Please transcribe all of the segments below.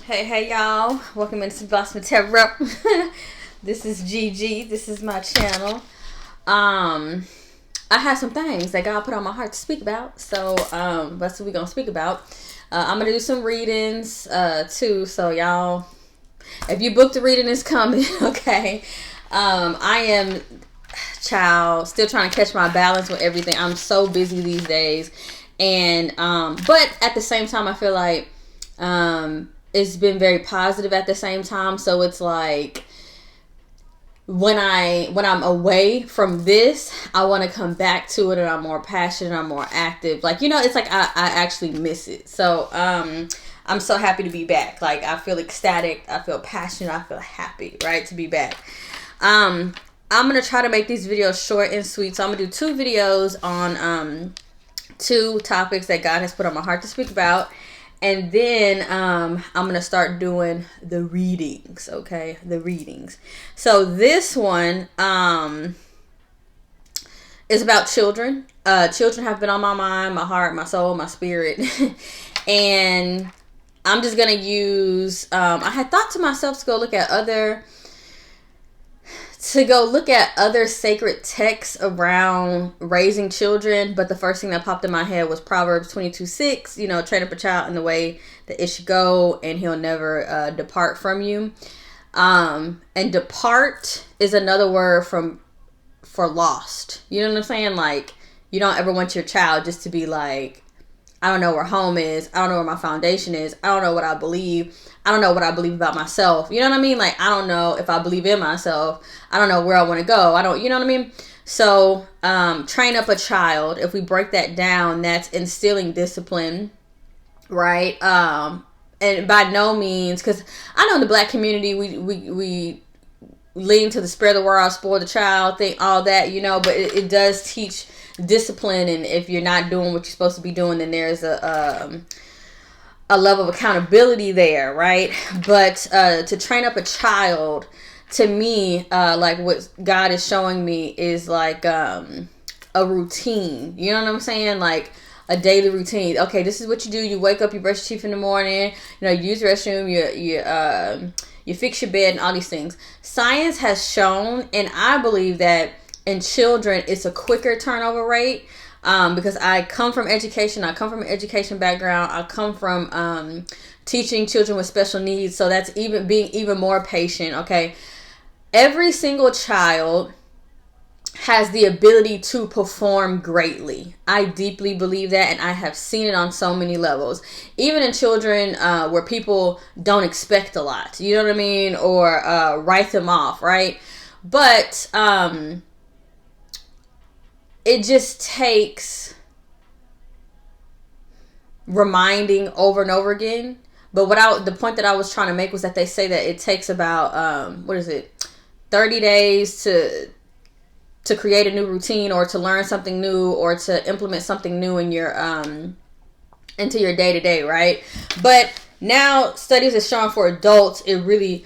Hey y'all, welcome into Simply Blossoming Tarot. This is Gigi. This is my channel. I have some things that God put on my heart to speak about, so that's what we're gonna speak about. I'm gonna do some readings too, so y'all, if you booked a reading, it's coming. Okay. I am still trying to catch my balance with everything. I'm so busy these days, and but at the same time I feel like it's been very positive at the same time. So it's like when I'm away from this, I want to come back to it, and I'm more passionate, I'm more active. Like, it's like I actually miss it. So I'm so happy to be back. Like, I feel ecstatic, I feel passionate, I feel happy, right, to be back. I'm gonna try to make these videos short and sweet. So I'm gonna do 2 videos on 2 topics that God has put on my heart to speak about. And then I'm going to start doing the readings, okay? The readings. So this one is about children. Children have been on my mind, my heart, my soul, my spirit. And I'm just going to use, I had thought to myself to go look at other sacred texts around raising children, but the first thing that popped in my head was Proverbs 22:6. Train up a child in the way that it should go, and he'll never depart from you. And depart is another word for lost. You know what I'm saying? Like, you don't ever want your child just to be like, I don't know where home is. I don't know where my foundation is. I don't know what I believe. I don't know what I believe about myself. You know what I mean? Like, I don't know if I believe in myself. I don't know where I want to go. You know what I mean? So, train up a child. If we break that down, that's instilling discipline, right? And by no means, because I know in the Black community, we lean to the spare the word, spoil the child thing, all that, but it does teach discipline. And if you're not doing what you're supposed to be doing, then there's a level of accountability there, right? But to train up a child, to me, like what God is showing me is like a routine. You know what I'm saying? Like a daily routine. Okay, this is what you do. You wake up, you brush your teeth in the morning, you use the restroom, you fix your bed, and all these things. Science has shown, and I believe that in children, it's a quicker turnover rate. Because I come from education. I come from an education background. I come from teaching children with special needs. So that's being even more patient. Okay. Every single child has the ability to perform greatly. I deeply believe that, and I have seen it on so many levels. Even in children where people don't expect a lot. You know what I mean? Or write them off, right? But it just takes reminding over and over again. But the point that I was trying to make was that they say that it takes about 30 days to create a new routine, or to learn something new, or to implement something new in your into your day-to-day, right? But now studies are showing for adults, it really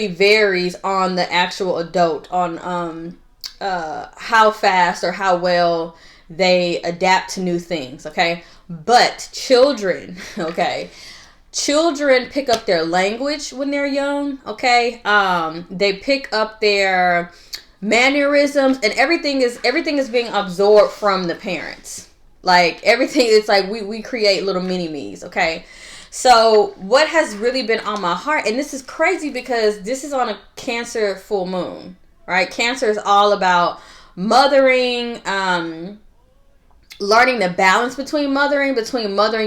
varies on the actual adult, on how fast or how well they adapt to new things, okay? But children, okay? Children pick up their language when they're young, okay? They pick up their mannerisms, and everything is being absorbed from the parents. Like, everything, it's like we create little mini-me's, okay? So what has really been on my heart, and this is crazy because this is on a Cancer full moon, right? Cancer is all about mothering, learning the balance between mothering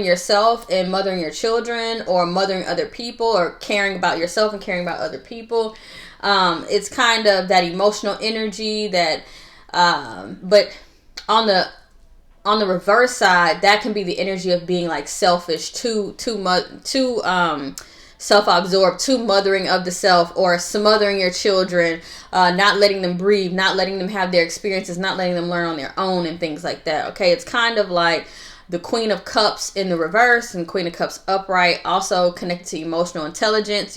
yourself and mothering your children, or mothering other people, or caring about yourself and caring about other people. It's kind of that emotional energy that, but on the reverse side, that can be the energy of being like selfish, too self-absorbed, too mothering of the self, or smothering your children, not letting them breathe, not letting them have their experiences, not letting them learn on their own, and things like that. Okay, it's kind of like the Queen of Cups in the reverse and Queen of Cups upright, also connected to emotional intelligence,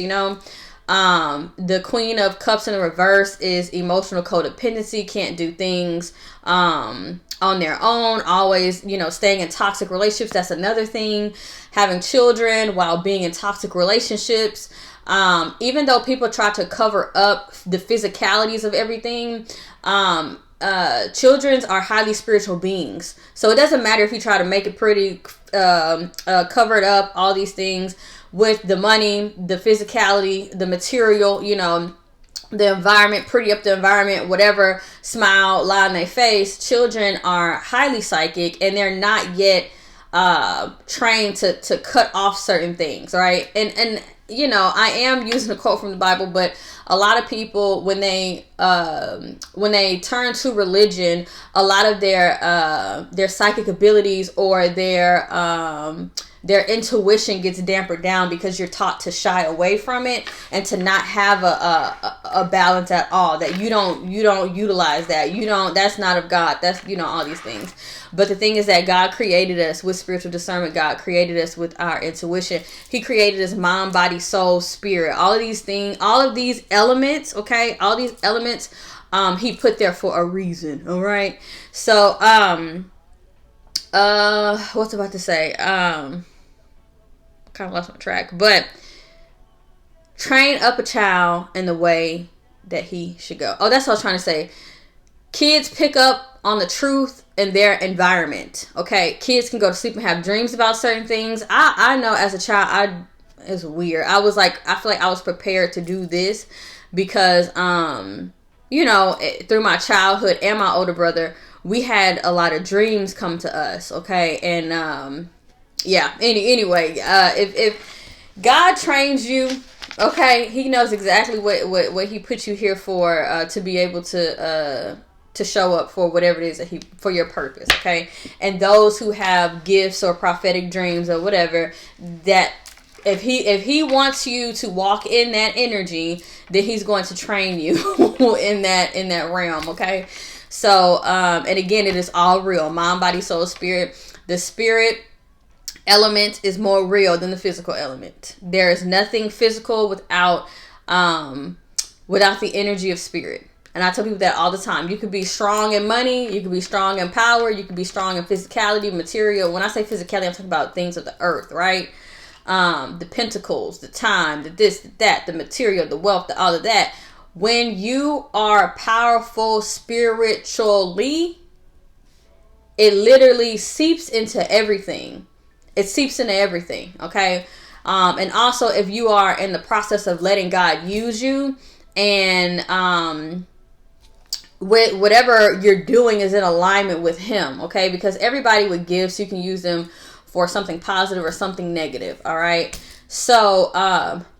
The Queen of Cups in the reverse is emotional codependency, can't do things on their own, always, staying in toxic relationships. That's another thing. Having children while being in toxic relationships. Even though people try to cover up the physicalities of everything, children are highly spiritual beings. So it doesn't matter if you try to make it pretty, cover it up, all these things with the money, the physicality, the material, the environment, pretty up the environment, whatever, smile, lie on their face. Children are highly psychic, and they're not yet trained to cut off certain things, right? And I am using a quote from the Bible, but a lot of people, when they turn to religion, a lot of their psychic abilities or their intuition gets dampered down because you're taught to shy away from it and to not have a balance at all. That you don't utilize that. That's not of God. That's, all these things. But the thing is that God created us with spiritual discernment. God created us with our intuition. He created us mind, body, soul, spirit. All of these things, all of these elements, okay? All these elements, he put there for a reason, all right? So, what's about to say? Kind of lost my track. But train up a child in the way that he should go. Oh, that's what I was trying to say. Kids pick up on the truth in their environment. Okay, kids can go to sleep and have dreams about certain things. I know as a child, it's weird. I feel like I was prepared to do this because, through my childhood and my older brother, we had a lot of dreams come to us. Okay, and Anyway, if God trains you, okay, He knows exactly what He put you here for, to be able to show up for whatever it is that for your purpose, okay? And those who have gifts or prophetic dreams or whatever, that if he wants you to walk in that energy, then He's going to train you in that realm, okay? So, and again, it is all real. Mind, body, soul, spirit. The spirit element is more real than the physical element. There is nothing physical without the energy of spirit. And I tell people that all the time. You could be strong in money. You could be strong in power. You could be strong in physicality, material. When I say physicality, I'm talking about things of the earth, right? The pentacles, the time, the this, the that, the material, the wealth, all of that. When you are powerful spiritually, it literally seeps into everything. It seeps into everything, okay? And also, if you are in the process of letting God use you, and with whatever you're doing is in alignment with Him, okay? Because everybody with gifts, you can use them for something positive or something negative, all right? So,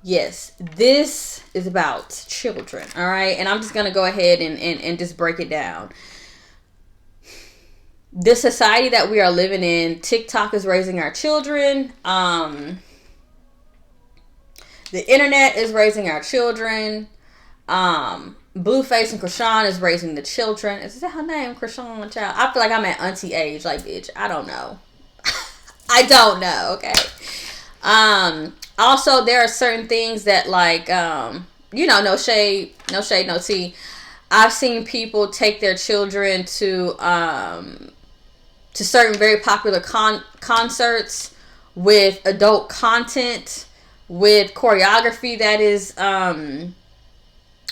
yes, this is about children, all right? And I'm just going to go ahead and just break it down. The society that we are living in, TikTok is raising our children. The internet is raising our children. Blueface and Krishan is raising the children. Is that her name? Krishan, child? I feel like I'm at auntie age. Like, bitch, I don't know. I don't know, okay? Also, there are certain things that, like, no shade, no tea. I've seen people take their children to certain very popular concerts with adult content, with choreography that is, and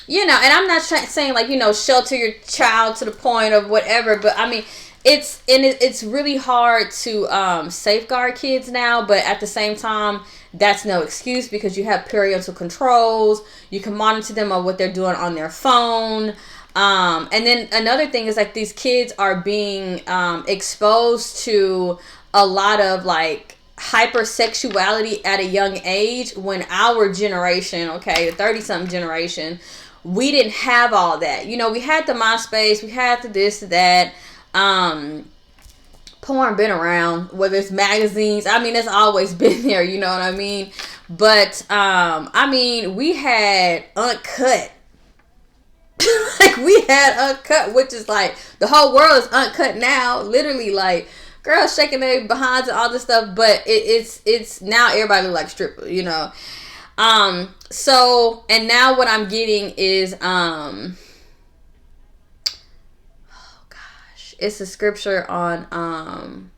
I'm not saying, like, shelter your child to the point of whatever, but I mean, it's really hard to safeguard kids now, but at the same time, that's no excuse because you have parental controls. You can monitor them on what they're doing on their phone. And then another thing is, like, these kids are being exposed to a lot of, like, hypersexuality at a young age, when our generation, okay, the 30-something generation, we didn't have all that. We had the MySpace, we had the this, that. Porn been around, whether it's magazines. I mean, it's always been there, you know what I mean? But, we had uncut. Like, we had uncut, which is like, the whole world is uncut now. Literally, like, girls shaking their behinds and all this stuff. But it's now everybody look like stripper, So, and now what I'm getting is, oh gosh, it's a scripture on,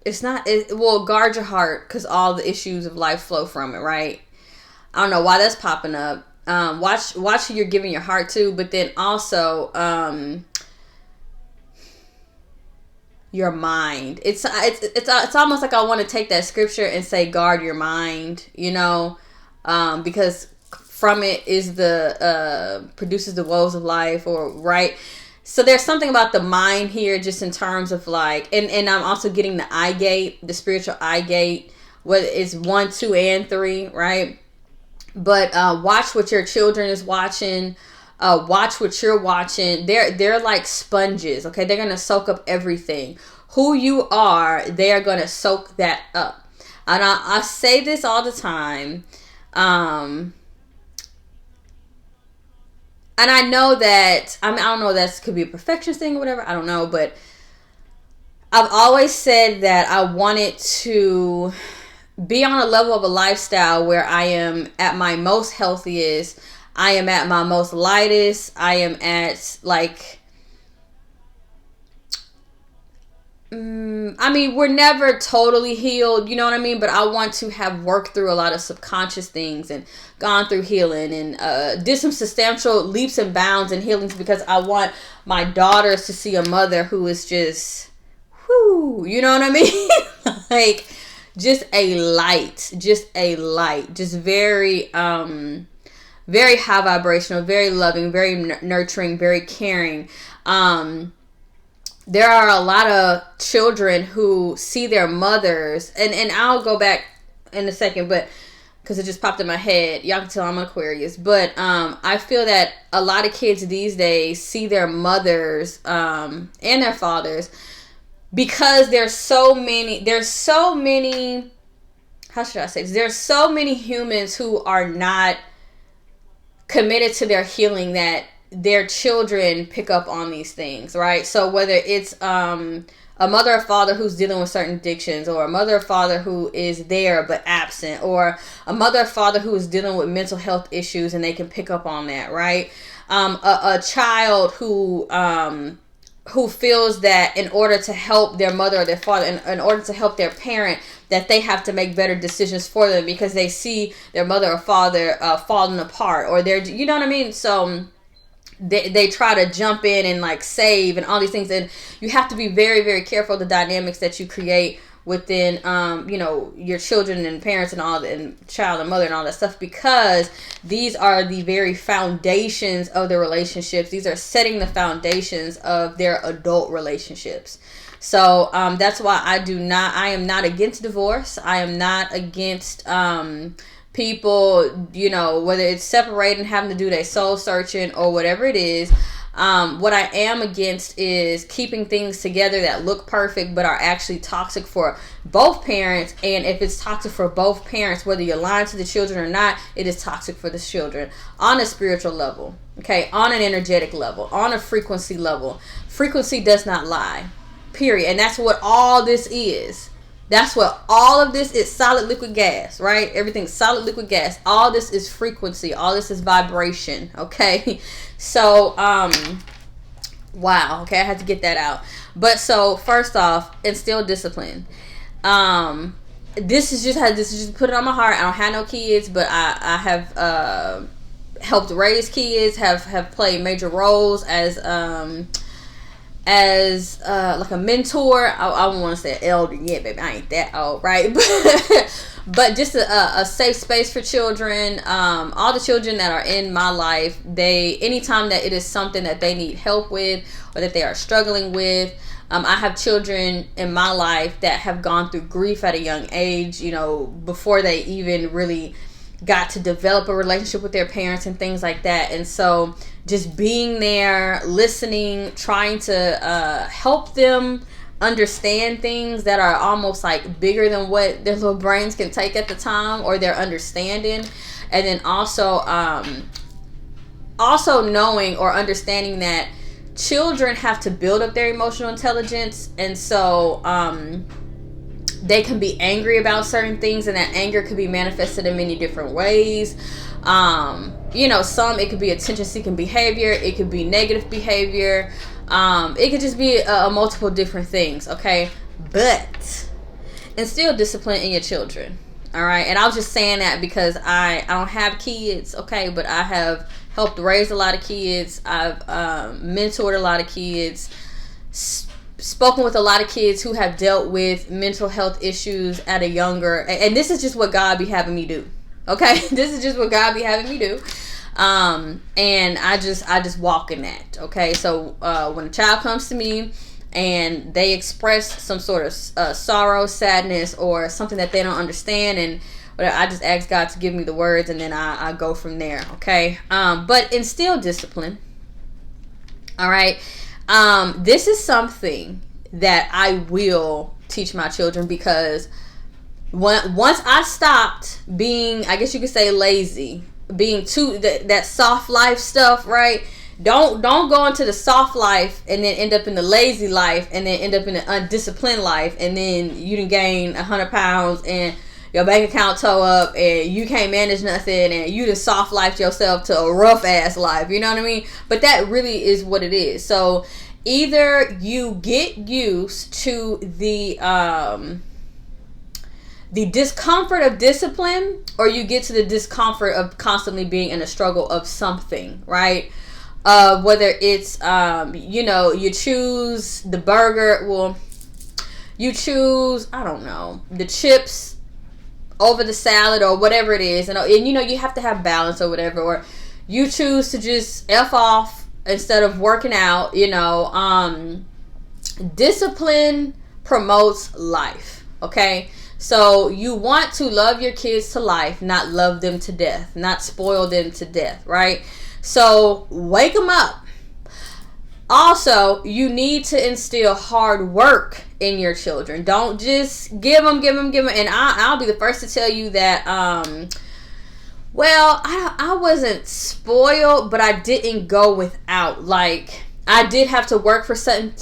it's not, well, guard your heart, because all the issues of life flow from it, right? I don't know why that's popping up. Watch who you're giving your heart to, but then also, your mind. It's almost like I want to take that scripture and say, guard your mind, because from it is the produces the woes of life, or right. So there's something about the mind here, just in terms of like, and I'm also getting the eye gate, the spiritual eye gate, whether it's 1, 2, and 3, right? But watch what your children is watching. Watch what you're watching. They're like sponges, okay? They're gonna soak up everything. Who you are, they are gonna soak that up. And I say this all the time. And I know that, I don't know, that could be a perfectionist thing or whatever. I don't know, but I've always said that I wanted to be on a level of a lifestyle where I am at my most healthiest. I am at my most lightest. I am at like, we're never totally healed, you know what I mean? But I want to have worked through a lot of subconscious things and gone through healing and did some substantial leaps and bounds in healings, because I want my daughters to see a mother who is just, whoo, you know what I mean? Like, just a light, just very, very high vibrational, very loving, very nurturing, very caring. There are a lot of children who see their mothers, and I'll go back in a second, but because it just popped in my head, y'all can tell I'm an Aquarius, but I feel that a lot of kids these days see their mothers and their fathers, because there's so many, how should I say this? There's so many humans who are not committed to their healing, that their children pick up on these things, right? So whether it's a mother or father who's dealing with certain addictions, or a mother or father who is there but absent, or a mother or father who is dealing with mental health issues, and they can pick up on that, right? A child who feels that in order to help their mother or their father, in order to help their parent, that they have to make better decisions for them because they see their mother or father falling apart, or they're, you know what I mean? So they try to jump in and like save and all these things, and you have to be very, very careful of the dynamics that you create within your children and parents and all, and child and mother and all that stuff, because these are the very foundations of the relationships. These are setting the foundations of their adult relationships. So that's why I am not against divorce. I am not against people, whether it's separating, having to do their soul searching or whatever it is. What I am against is keeping things together that look perfect but are actually toxic for both parents. And if it's toxic for both parents, whether you're lying to the children or not, it is toxic for the children on a spiritual level, okay, on an energetic level, on a frequency level. Frequency does not lie, period. And that's what all this is. That's what all of this is. Solid, liquid, gas, right? Everything's solid, liquid, gas. All this is frequency. All this is vibration, okay? So, wow, okay, I had to get that out. But so, first off, instill discipline. This is just put it on my heart. I don't have no kids, but I have helped raise kids, have played major roles as like a mentor. I don't want to say elder yet, baby. I ain't that old, right? But just a safe space for children. All the children that are in my life, anytime that it is something that they need help with or that they are struggling with. I have children in my life that have gone through grief at a young age, before they even really got to develop a relationship with their parents and things like that. And so just being there, listening, trying to help them understand things that are almost like bigger than what their little brains can take at the time, or their understanding. And then also knowing or understanding that children have to build up their emotional intelligence. And so They can be angry about certain things, and that anger could be manifested in many different ways. It could be attention-seeking behavior. It could be negative behavior. It could just be a multiple different things, okay? But instill discipline in your children, all right? And I was just saying that because I don't have kids, okay? But I have helped raise a lot of kids. I've mentored a lot of kids, spoken with a lot of kids who have dealt with mental health issues at a younger, and this is just what God be having me do, okay? This is just what God be having me do. And I just walk in that, okay? So when a child comes to me and they express some sort of sorrow, sadness, or something that they don't understand, and whatever, I just ask God to give me the words, and then I go from there, okay? But instill discipline, all right? This is something that I will teach my children, because once I stopped being, I guess you could say, lazy, being too that soft life stuff, right? Don't go into the soft life and then end up in the lazy life, and then end up in the undisciplined life, and then you done gain 100 pounds and your bank account toe up and you can't manage nothing, and you just soft life yourself to a rough ass life, you know what I mean? But that really is what it is. So either you get used to the discomfort of discipline, or you get to the discomfort of constantly being in a struggle of something, right? Whether it's, you choose the burger, well, you choose, I don't know, the chips over the salad or whatever it is. And you have to have balance or whatever. Or you choose to just F off instead of working out, discipline promotes life, okay? So you want to love your kids to life, not love them to death, not spoil them to death, right? So wake them up. Also, you need to instill hard work in your children. Don't just give them. And I'll be the first to tell you that, I wasn't spoiled, but I didn't go without. Like, I did have to work for certain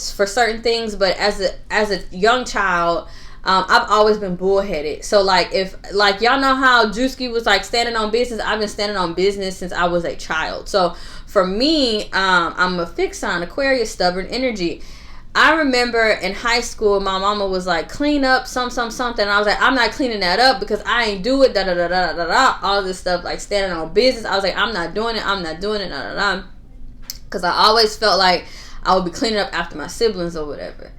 things, but as a young child, I've always been bullheaded. So if y'all know how Drewski was standing on business, I've been standing on business since I was a child. So for me, I'm a fixed sign, Aquarius, stubborn energy. I remember in high school, my mama was like, clean up something. And I was like, I'm not cleaning that up because I ain't do it, all this stuff, standing on business. I was like, I'm not doing it, because I always felt like I would be cleaning up after my siblings or whatever.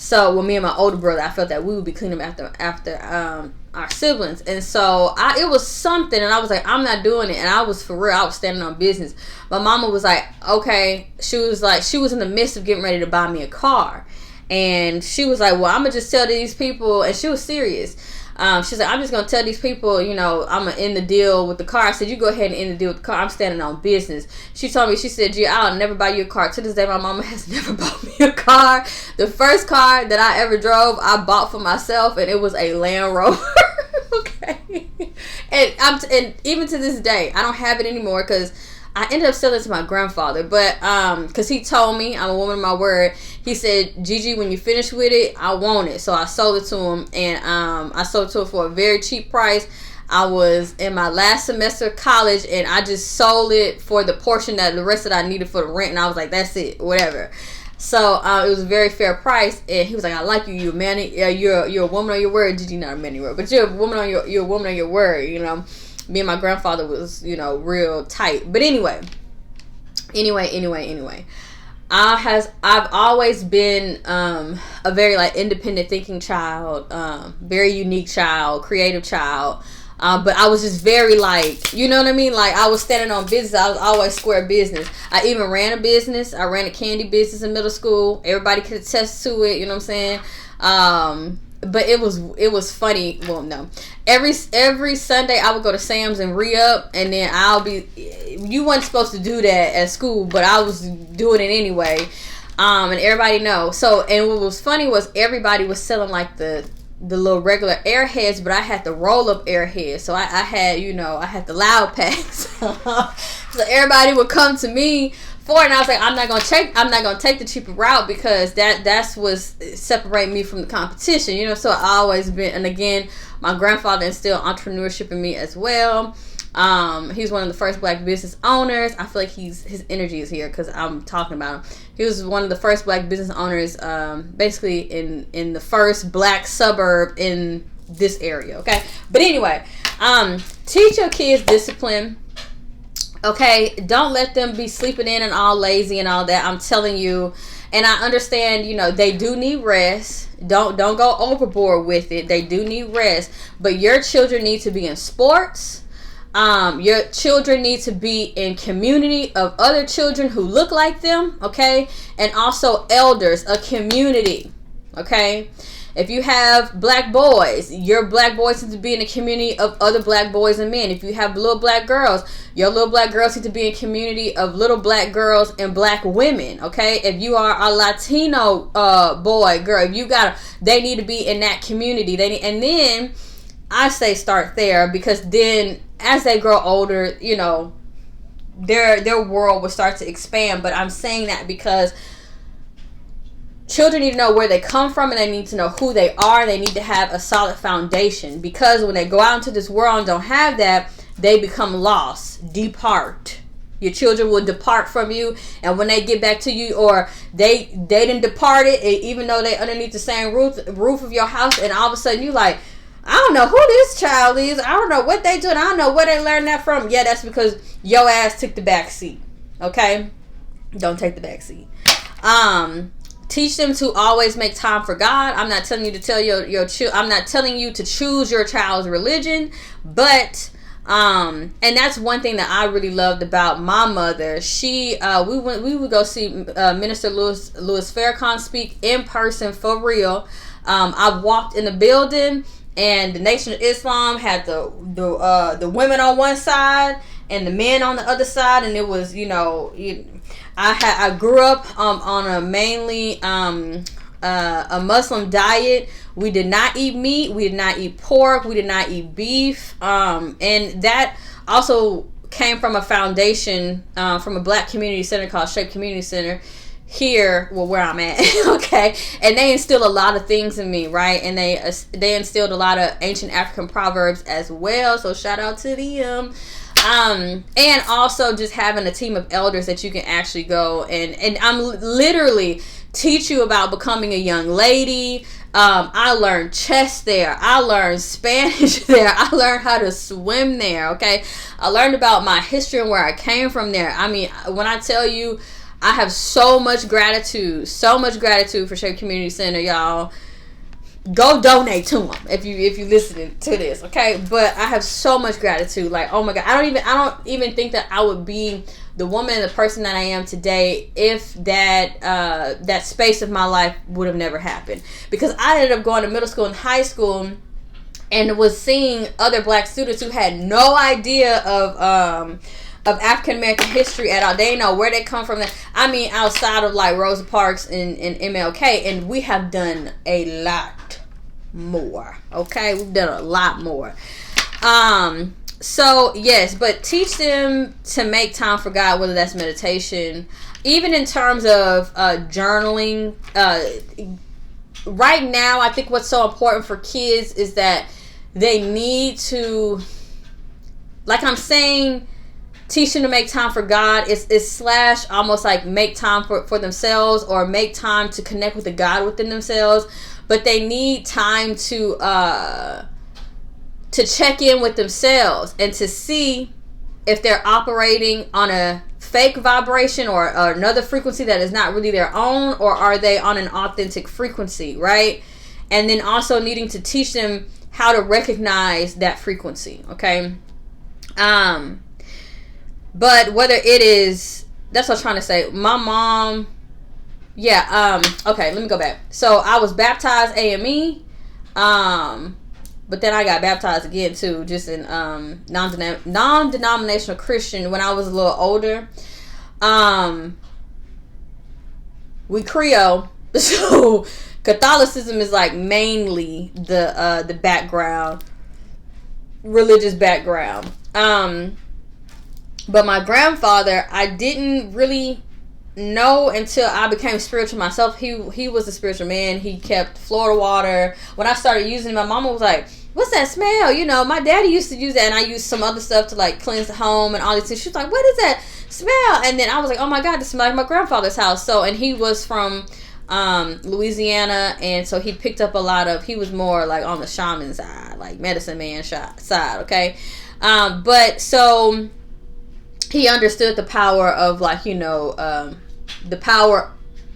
So, me and my older brother, I felt that we would be cleaning up after our siblings. And so, it was something, and I was like, I'm not doing it. And I was, for real, I was standing on business. My mama was like, okay. She was in the midst of getting ready to buy me a car. And she was like, well, I'm going to just tell these people, and she was serious. She's like, I'm just going to tell these people, I'm going to end the deal with the car. I said, you go ahead and end the deal with the car. I'm standing on business. She told me, she said, G, I'll never buy you a car. To this day, my mama has never bought me a car. The first car that I ever drove, I bought for myself, and it was a Land Rover. Okay. And even to this day, I don't have it anymore because I ended up selling it to my grandfather, but because he told me, I'm a woman of my word, he said, Gigi, when you finish with it, I want it. So I sold it to him, and I sold it to him for a very cheap price. I was in my last semester of college, and I just sold it for the portion that the rest that I needed for the rent, and I was like, that's it, whatever. So it was a very fair price, and he was like, I like you, you're a man, you're a woman on your word. Gigi, not a man on your word, but you're a woman on your word, Me and my grandfather was, real tight. But anyway. I've always been a very independent thinking child, very unique child, creative child. But I was just very you know what I mean? I was standing on business. I was always square business. I even ran a business. I ran a candy business in middle school. Everybody could attest to it. You know what I'm saying? But it was funny. Well, no. Every Sunday I would go to Sam's and re-up, and then you weren't supposed to do that at school, but I was doing it anyway. And everybody know. So, and what was funny was everybody was selling the the little regular airheads, but I had the roll up airheads. So I had, you know, I had the loud packs. So everybody would come to me for it, and I was like, I'm not gonna take the cheaper route, because that's what's separate me from the competition, you know. So I always been, and again, my grandfather instilled entrepreneurship in me as well. He's one of the first black business owners. I feel like his energy is here because I'm talking about him. He was one of the first black business owners, basically in the first black suburb in this area. Okay, but anyway, teach your kids discipline. Okay, don't let them be sleeping in and all lazy and all that. I'm telling you, and I understand, you know, they do need rest. Don't go overboard with it. They do need rest, but your children need to be in sports. Your children need to be in community of other children who look like them, okay? And also elders, a community, okay? If you have black boys, your black boys need to be in a community of other black boys and men. If you have little black girls, your little black girls need to be in a community of little black girls and black women, okay? If you are a Latino boy, girl, if you they need to be in that community. And then I say start there, because then as they grow older, you know, their world will start to expand. But I'm saying that because children need to know where they come from, and they need to know who they are. They need to have a solid foundation, because when they go out into this world and don't have that, they become lost. Depart. Your children will depart from you, and when they get back to you, or they didn't depart it, even though they underneath the same roof of your house, and all of a sudden you like, I don't know who this child is. I don't know what they doing. I don't know where they learned that from. Yeah, that's because your ass took the back seat. Okay? Don't take the back seat. Teach them to always make time for God. I'm not telling you to tell I'm not telling you to choose your child's religion, but and that's one thing that I really loved about my mother. She we would go see Minister Louis Farrakhan speak in person for real. I walked in the building, and the Nation of Islam had the women on one side and the men on the other side, and it was, you know, I grew up on a mainly a Muslim diet. We did not eat meat. We did not eat pork. We did not eat beef. And that also came from a foundation from a black community center called Shape Community Center here, well, where I'm at. Okay, and they instilled a lot of things in me, right? And they instilled a lot of ancient African proverbs as well, so shout out to them. And also just having a team of elders that you can actually go and I'm literally teach you about becoming a young lady. I learned chess there. I learned Spanish there. I learned how to swim there. Okay, I learned about my history and where I came from there. I mean, when I tell you, I have so much gratitude for Shape Community Center, y'all. Go donate to them if you listening to this, okay? But I have so much gratitude. Like, oh my God, I don't even think that I would be the woman, the person that I am today if that space of my life would have never happened. Because I ended up going to middle school and high school and was seeing other black students who had no idea of African American history at all. They didn't know where they come from. I mean, outside of like Rosa Parks and MLK, and we have done a lot more. Okay, we've done a lot more. So yes, but teach them to make time for God, whether that's meditation, even in terms of journaling. Right now, I think what's so important for kids is that they need to, like I'm saying, teach them to make time for God. It's slash almost like make time for themselves, or make time to connect with the God within themselves. But they need time to check in with themselves and to see if they're operating on a fake vibration or another frequency that is not really their own, or are they on an authentic frequency, right? And then also needing to teach them how to recognize that frequency, okay? But whether it is, that's what I was trying to say. My mom, okay, let me go back. So I was baptized AME, but then I got baptized again too, just in non-denominational Christian when I was a little older. We Creole, so Catholicism is like mainly the background, religious background. But my grandfather, I didn't really know until I became spiritual myself. He was a spiritual man. He kept Florida water. When I started using it, my mama was like, what's that smell? You know, my daddy used to use that, and I used some other stuff to like cleanse the home and all these things. She was like, what is that smell? And then I was like, oh my God, this smells like my grandfather's house. So, and he was from Louisiana, and so he picked up a lot of, he was more like on the shaman side, like medicine man side, okay? But so he understood the power of like, you know, the power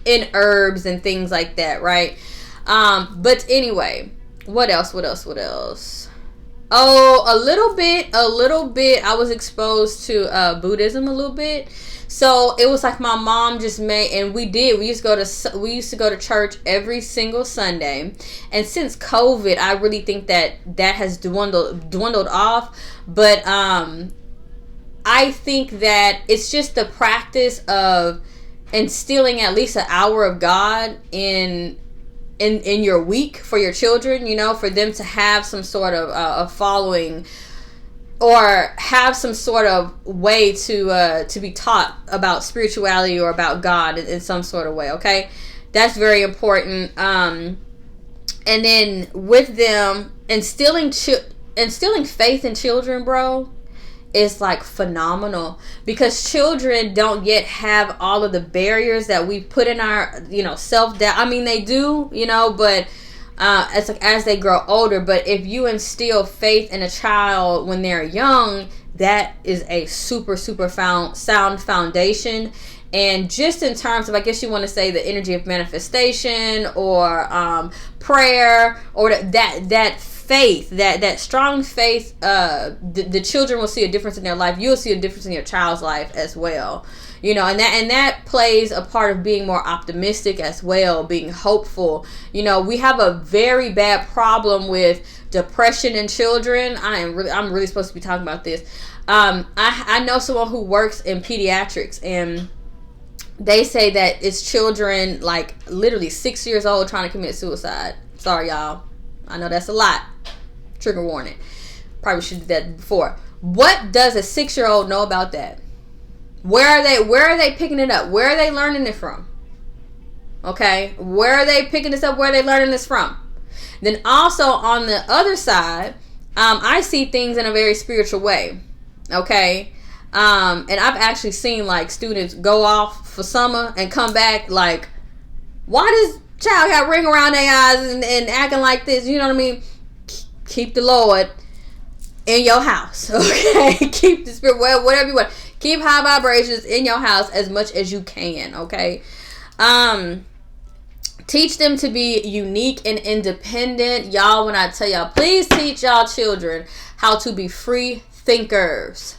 in herbs and things like that, right? But anyway, what else? Oh, a little bit. I was exposed to Buddhism a little bit. So it was like my mom just made, and we used to go to church every single Sunday. And since COVID, I really think that has dwindled off. But I think that it's just the practice of instilling at least an hour of God in your week for your children, you know, for them to have some sort of a following, or have some sort of way to be taught about spirituality or about God in some sort of way. Okay, that's very important. And then with them instilling faith in children, bro, is like phenomenal, because children don't yet have all of the barriers that we put in our, you know, self-doubt. I mean, they do, you know, but it's like as they grow older. But if you instill faith in a child when they're young, that is a super sound foundation. And just in terms of, I guess you want to say, the energy of manifestation or prayer, or that faith, that strong faith, the children will see a difference in their life. You'll see a difference in your child's life as well, you know, and that plays a part of being more optimistic as well, being hopeful. You know, we have a very bad problem with depression in children. I'm really supposed to be talking about this. I know someone who works in pediatrics, and they say that it's children like literally 6 years old trying to commit suicide. Sorry, y'all. I know that's a lot. Trigger warning. Probably should do that before. What does a 6-year-old know about that? Where are they picking it up? Where are they learning it from? Okay? Where are they picking this up? Where are they learning this from? Then also on the other side, I see things in a very spiritual way. Okay? And I've actually seen like students go off for summer and come back like, why does child got ring around their eyes and acting like this? You know what I mean? Keep the Lord in your house, okay? Keep the spirit, whatever you want. Keep high vibrations in your house as much as you can, okay? Teach them to be unique and independent. Y'all, when I tell y'all, please teach y'all children how to be free thinkers.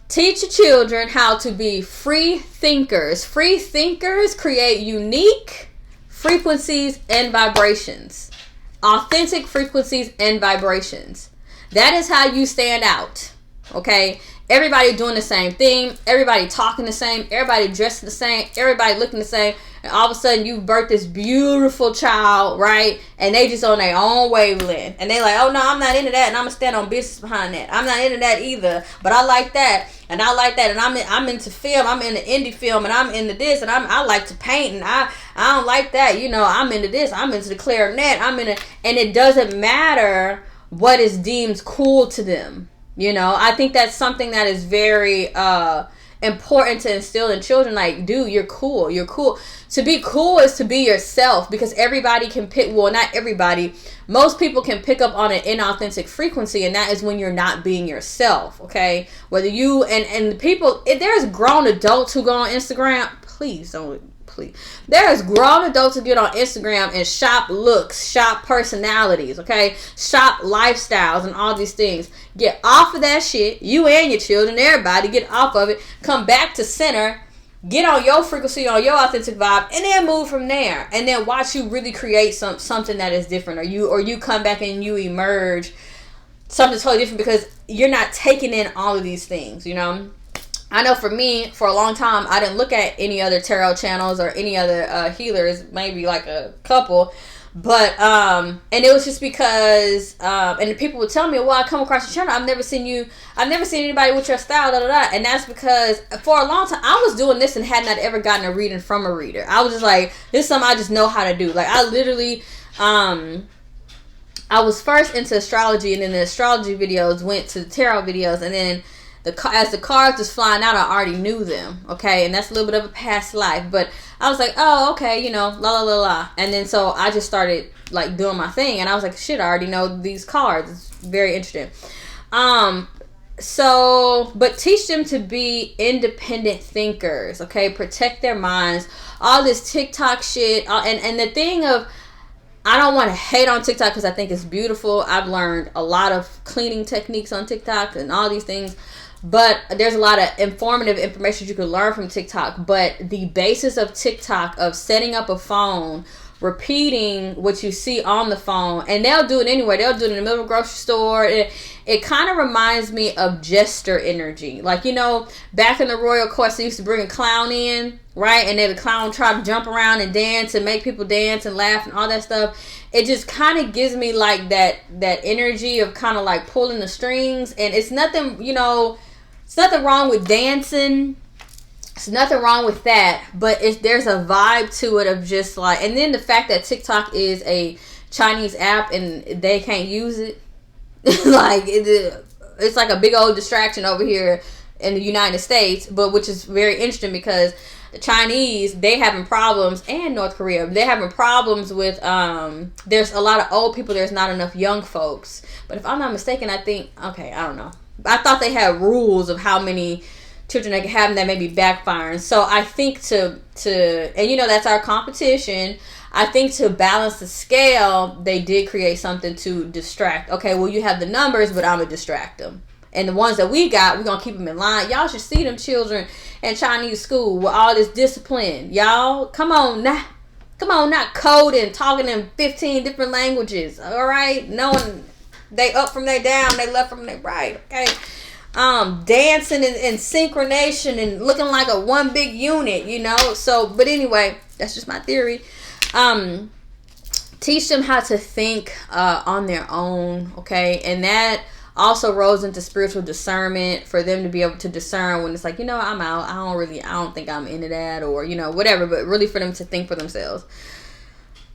Teach your children how to be free thinkers. Free thinkers create unique frequencies and vibrations. Authentic frequencies and vibrations. That is how you stand out. Okay? Everybody doing the same thing. Everybody talking the same. Everybody dressed the same. Everybody looking the same. And all of a sudden you birth this beautiful child, right? And they just on their own wavelength. And they like, oh no, I'm not into that. And I'm going to stand on business behind that. I'm not into that either. But I like that. And I like that. And I'm into film. I'm into indie film. And I'm into this. And I like to paint. And I don't like that. You know, I'm into this. I'm into the clarinet. And it doesn't matter what is deemed cool to them. You know, I think that's something that is very important to instill in children. Like, dude, you're cool. You're cool. To be cool is to be yourself, because everybody can pick, well, not everybody, most people can pick up on an inauthentic frequency, and that is when you're not being yourself, okay? Whether you, and the people, if there's grown adults who go on Instagram, please. There's grown adults who get on Instagram and shop looks, shop personalities, okay? Shop lifestyles and all these things. Get off of that shit. You and your children, everybody, get off of it. Come back to center. Get on your frequency, on your authentic vibe, and then move from there. And then watch you really create something that is different. Or you come back and you emerge something totally different, because you're not taking in all of these things, you know? I know for me, for a long time, I didn't look at any other tarot channels or any other healers, maybe like a couple. But, and it was just because, and people would tell me, well, I come across your channel, I've never seen anybody with your style, da da da. And that's because for a long time, I was doing this and had not ever gotten a reading from a reader. I was just like, this is something I just know how to do. Like, I literally, I was first into astrology, and then the astrology videos went to the tarot videos, and then as the cards was flying out, I already knew them, okay? And that's a little bit of a past life. But I was like, oh, okay, la, la, la, la. And then so I just started, like, doing my thing. And I was like, shit, I already know these cards. It's very interesting. But teach them to be independent thinkers, okay? Protect their minds. All this TikTok shit. And the thing of, I don't want to hate on TikTok because I think it's beautiful. I've learned a lot of cleaning techniques on TikTok and all these things. But there's a lot of informative information you can learn from TikTok. But the basis of TikTok, of setting up a phone, repeating what you see on the phone, and they'll do it anywhere. They'll do it in the middle of a grocery store. It kind of reminds me of jester energy. Like, back in the royal courts, they used to bring a clown in, right? And then the clown tried to jump around and dance and make people dance and laugh and all that stuff. It just kind of gives me like that energy of kind of like pulling the strings. And it's nothing, it's nothing wrong with dancing. There's nothing wrong with that, but there's a vibe to it of just like, and then the fact that TikTok is a Chinese app and they can't use it, like it's like a big old distraction over here in the United States, but which is very interesting because the Chinese, they having problems, and North Korea, they're having problems with, there's a lot of old people, there's not enough young folks. But if I'm not mistaken, I don't know. I thought they had rules of how many children they could have, and that may be backfiring. So I think and that's our competition. I think to balance the scale, they did create something to distract. Okay, well, you have the numbers, but I'm going to distract them. And the ones that we got, we're going to keep them in line. Y'all should see them children in Chinese school with all this discipline. Y'all, come on, not coding, talking in 15 different languages. All right? Knowing they up from they down, they left from they right. Okay? Dancing in synchronization and looking like a one big unit, So, but anyway, that's just my theory. Teach them how to think on their own, okay? And that also rolls into spiritual discernment, for them to be able to discern when it's like, I'm out. I don't think I'm into that, or, whatever, but really for them to think for themselves.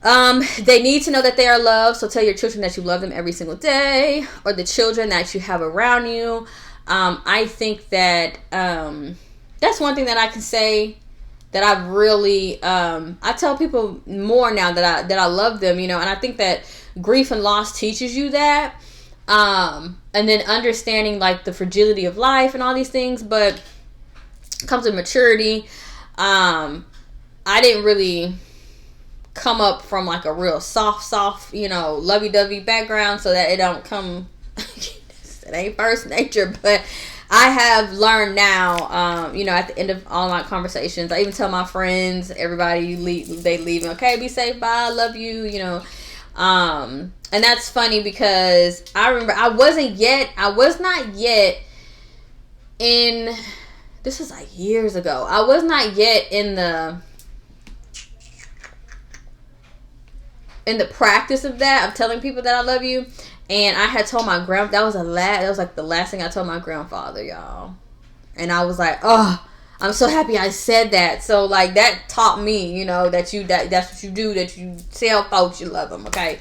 They need to know that they are loved. So tell your children that you love them every single day, or the children that you have around you. I think that that's one thing that I can say that I've really, I tell people more now that I love them, and I think that grief and loss teaches you that. And then understanding like the fragility of life and all these things, but comes with maturity. I didn't really come up from like a real soft, lovey-dovey background, so that it don't come, it ain't first nature, but I have learned now, at the end of all my conversations, I even tell my friends, everybody, they leave, okay, be safe, bye, I love you, and that's funny because I remember I was not yet in, this was like years ago, I was not yet in the practice of that, of telling people that I love you. And I had told my that was like the last thing I told my grandfather, y'all. And I was like, oh, I'm so happy I said that. So like that taught me, that's what you do, that you tell folks you love them, okay?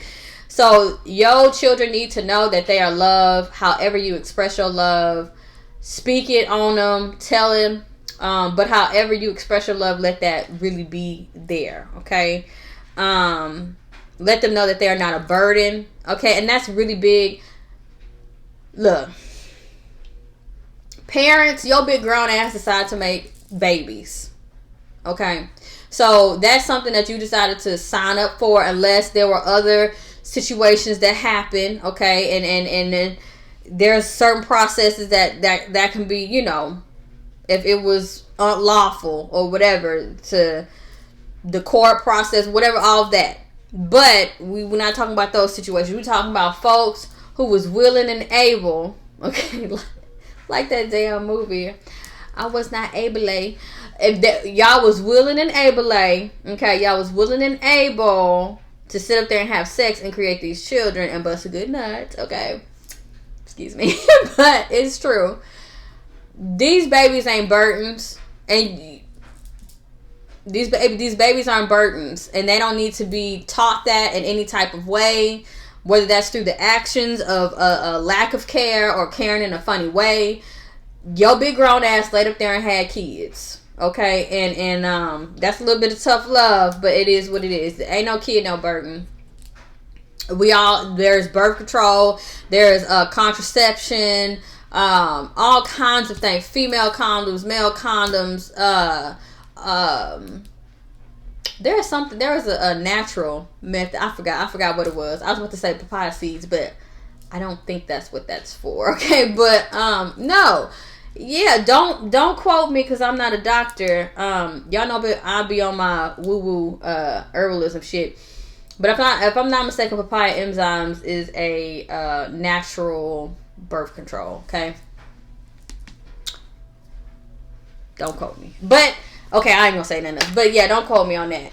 So your children need to know that they are loved. However you express your love, speak it on them, tell them. But however you express your love, let that really be there, okay? Let them know that they are not a burden, okay? And that's really big. Look, parents, your big grown ass decide to make babies, okay? So that's something that you decided to sign up for, unless there were other situations that happen, okay? And there's certain processes that can be, if it was unlawful or whatever, to the court process, whatever, all of that. But we're not talking about those situations. We're talking about folks who was willing and able, okay, like that damn movie. I was not able. If y'all was willing and able, okay, y'all was willing and able to sit up there and have sex and create these children and bust a good nut, okay? Excuse me. But it's true. These babies ain't burdens. And these babies aren't burdens. And they don't need to be taught that in any type of way. Whether that's through the actions of a lack of care or caring in a funny way. Your big grown ass laid up there and had kids. Okay? And that's a little bit of tough love. But it is what it is. There ain't no kid, no burden. There's birth control. There's contraception. All kinds of things. Female condoms, male condoms. There was a natural method. I forgot what it was. I was about to say papaya seeds, but I don't think that's what that's for. Okay, but no, yeah, don't quote me because I'm not a doctor. Y'all know, but I'll be on my woo woo herbalism shit. But if I'm not mistaken, papaya enzymes is a natural birth control. Okay, don't quote me, but. Okay, I ain't gonna say nothing else. But yeah, don't quote me on that.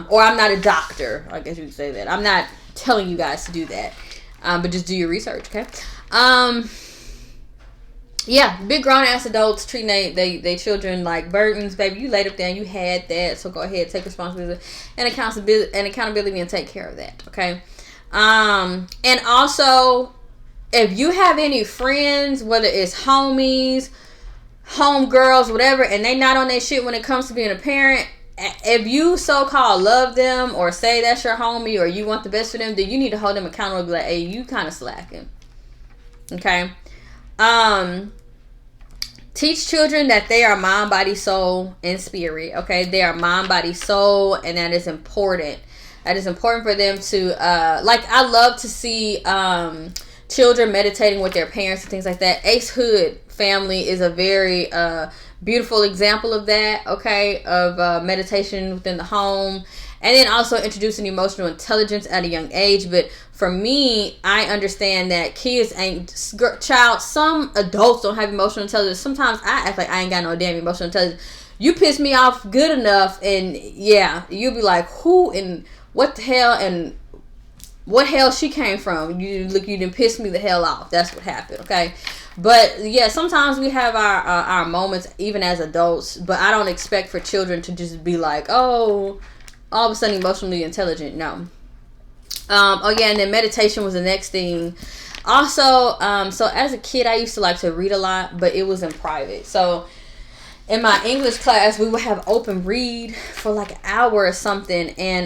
Or I'm not a doctor. I guess you could say that. I'm not telling you guys to do that. But just do your research, okay? Yeah, big grown ass adults treating they children like burdens. Baby, you laid up there and you had that. So go ahead, take responsibility and accountability and take care of that, okay? And also, if you have any friends, whether it's homies, homegirls, whatever, and they not on their shit when it comes to being a parent, if you so-called love them or say that's your homie or you want the best for them, then you need to hold them accountable and be like, hey, you kind of slacking. Okay? Teach children that they are mind, body, soul, and spirit. Okay? They are mind, body, soul, and that is important. That is important for them to, I love to see children meditating with their parents and things like that. Ace Hood family is a very beautiful example of that, okay, of meditation within the home, and then also introducing emotional intelligence at a young age. But for me, I understand that kids ain't some adults don't have emotional intelligence. Sometimes I act like I ain't got no damn emotional intelligence. You piss me off good enough and yeah, you'll be like, who and what the hell and what hell she came from? You didn't piss me the hell off. That's what happened, okay? But yeah, sometimes we have our moments even as adults, but I don't expect for children to just be like, oh, all of a sudden emotionally intelligent. No. Oh yeah, and then meditation was the next thing. Also, so as a kid, I used to like to read a lot, but it was in private. So in my English class, we would have open read for like an hour or something. And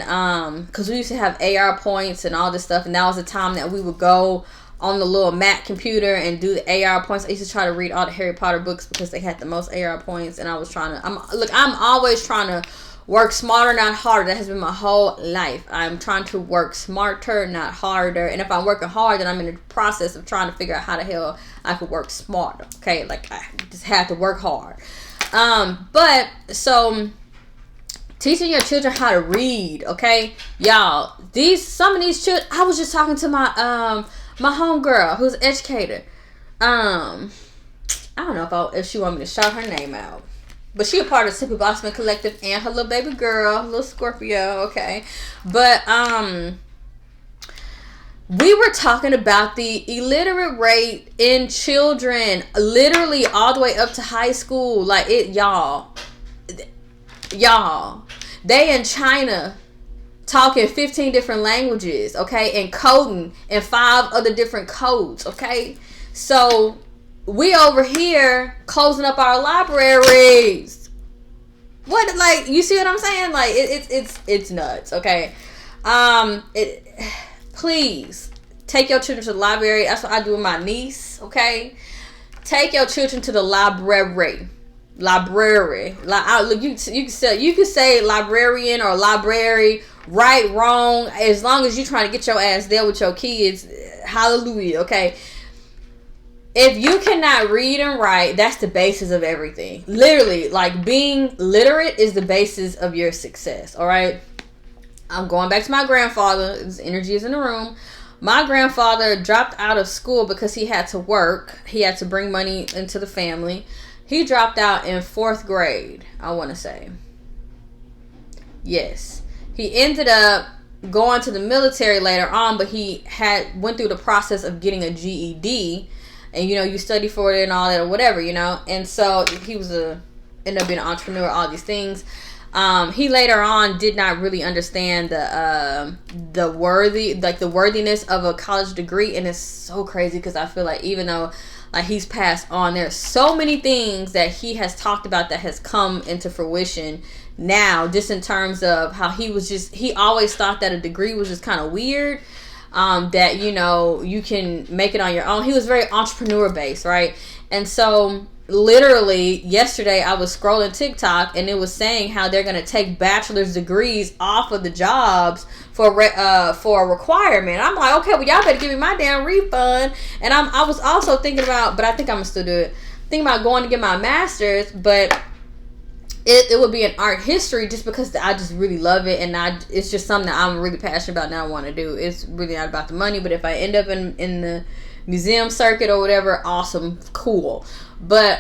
because we used to have AR points and all this stuff. And that was the time that we would go on the little Mac computer and do the AR points. I used to try to read all the Harry Potter books because they had the most AR points. And I was I'm always trying to work smarter, not harder. That has been my whole life. I'm trying to work smarter, not harder. And if I'm working hard, then I'm in the process of trying to figure out how the hell I could work smarter. Okay, like I just have to work hard. But so teaching your children how to read, okay, y'all. Some of these children. I was just talking to my my homegirl who's an educator. I don't know if she want me to shout her name out, but she a part of Simply Blossoming Collective and her little baby girl, little Scorpio, okay. But we were talking about the illiterate rate in children, literally all the way up to high school. Like it, y'all, they in China talking 15 different languages, okay, and coding in 5 other different codes, okay. So we over here closing up our libraries. What, like, you see what I'm saying? Like it's nuts, okay. Please take your children to the library. That's what I do with my niece, okay? Take your children to the library. Look, you can say librarian or library, right, wrong, as long as you're trying to get your ass there with your kids. Hallelujah, okay? If you cannot read and write, that's the basis of everything. Literally, like being literate is the basis of your success, all right? I'm going back to my grandfather. His energy is in the room. My grandfather dropped out of school because he had to work. He had to bring money into the family. He dropped out in 4th grade, I want to say. Yes. He ended up going to the military later on, but he went through the process of getting a GED, and you study for it and all that or whatever, and so he ended up being an entrepreneur, all these things. He later on did not really understand the worthiness of a college degree, and it's so crazy because I feel like even though like he's passed on, there's so many things that he has talked about that has come into fruition now, just in terms of how he always thought that a degree was just kind of weird, that you can make it on your own. He was very entrepreneur based, right? And so literally yesterday I was scrolling TikTok and it was saying how they're going to take bachelor's degrees off of the jobs for a requirement. I'm like, okay, well, y'all better give me my damn refund. And I was also thinking about, but I think I'm gonna still do it, thinking about going to get my master's, but it would be in art history just because I just really love it, and it's just something that I'm really passionate about and I want to do. It's really not about the money, but if I end up in the museum circuit or whatever, awesome, cool. But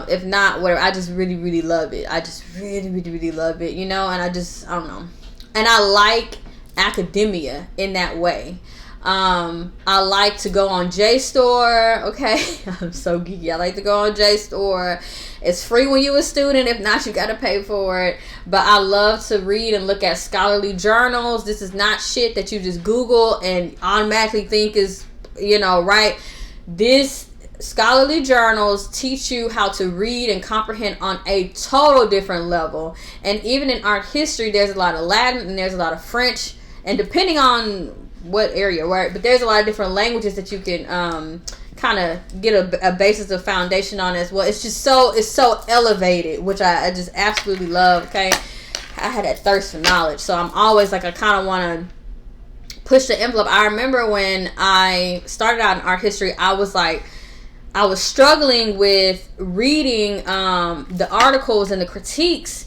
if not, whatever, I just really, really love it. I just really, really, really love it, and I don't know. And I like academia in that way. I like to go on JSTOR. Okay, I'm so geeky. I like to go on JSTOR. It's free when you're a student. If not, you got to pay for it. But I love to read and look at scholarly journals. This is not shit that you just Google and automatically think is, right. This scholarly journals teach you how to read and comprehend on a total different level. And even in art history, there's a lot of Latin and there's a lot of French. And depending on what area, right? But there's a lot of different languages that you can kind of get a basis of foundation on as well. It's so elevated, which I just absolutely love. Okay, I had that thirst for knowledge, so I'm always like, I kind of want to push the envelope. I remember when I started out in art history, I was struggling with reading the articles and the critiques,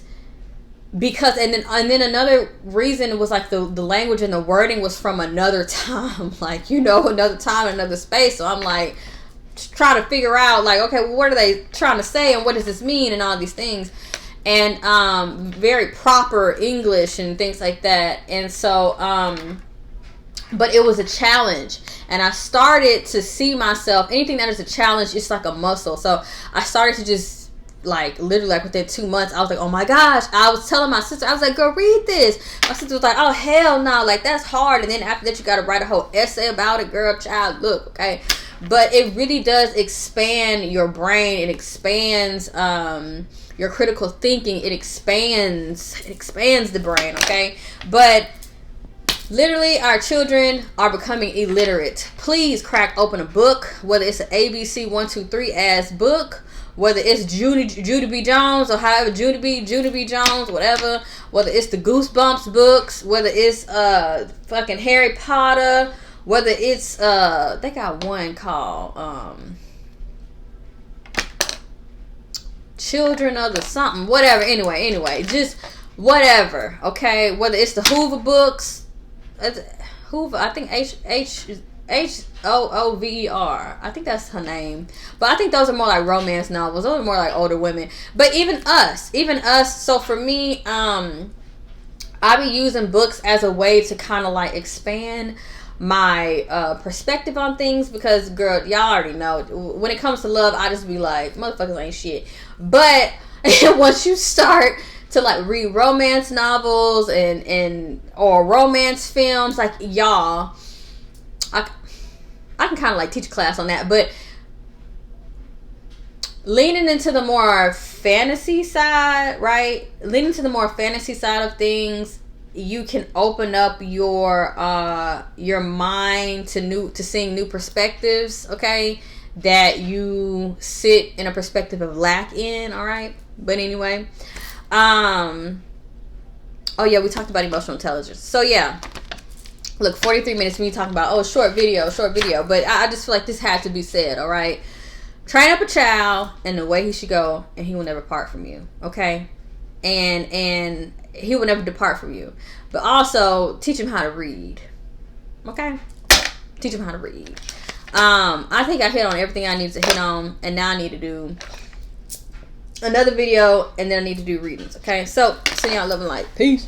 because and then another reason was like the language and the wording was from another time, like another time, another space. So I'm like trying to figure out like, okay, well, what are they trying to say and what does this mean and all these things, and very proper English and things like that. And so but it was a challenge, and I started to see myself, anything that is a challenge, it's like a muscle. So I started to just like literally like within 2 months, I was like, oh my gosh. I was telling my sister, I was like, girl, read this. My sister was like, oh hell no, like that's hard. And then after that, you got to write a whole essay about it. Girl, child, look, okay. But it really does expand your brain. It expands your critical thinking. It expands the brain, okay. But literally, our children are becoming illiterate. Please crack open a book, whether it's an ABC 1, 2, 3 ass book, whether it's Judy B. Jones or however Judy B. Jones, whatever. Whether it's the Goosebumps books, whether it's fucking Harry Potter, whether it's they got one called Children of the something, whatever. Anyway, just whatever. Okay, whether it's the Hoover books, Hoover, I think Hoover. I think that's her name. But I think those are more like romance novels. Those are more like older women. But even us. So for me, I be using books as a way to kind of like expand my perspective on things, because girl, y'all already know when it comes to love, I just be like, motherfuckers ain't shit. But once you start to like read romance novels or romance films, like y'all, I can kind of like teach a class on that. But leaning into the more fantasy side, right? Leaning to the more fantasy side of things, you can open up your mind to seeing new perspectives, okay? That you sit in a perspective of lack in, all right? But anyway, oh yeah, we talked about emotional intelligence. So yeah. Look, 43 minutes me talking about, short video. But I just feel like this had to be said, all right? Train up a child in the way he should go, and he will never part from you, okay? And he will never depart from you. But also, teach him how to read, okay? Teach him how to read. I think I hit on everything I needed to hit on, and now I need to do another video, and then I need to do readings. Okay, so send y'all love and light. Peace.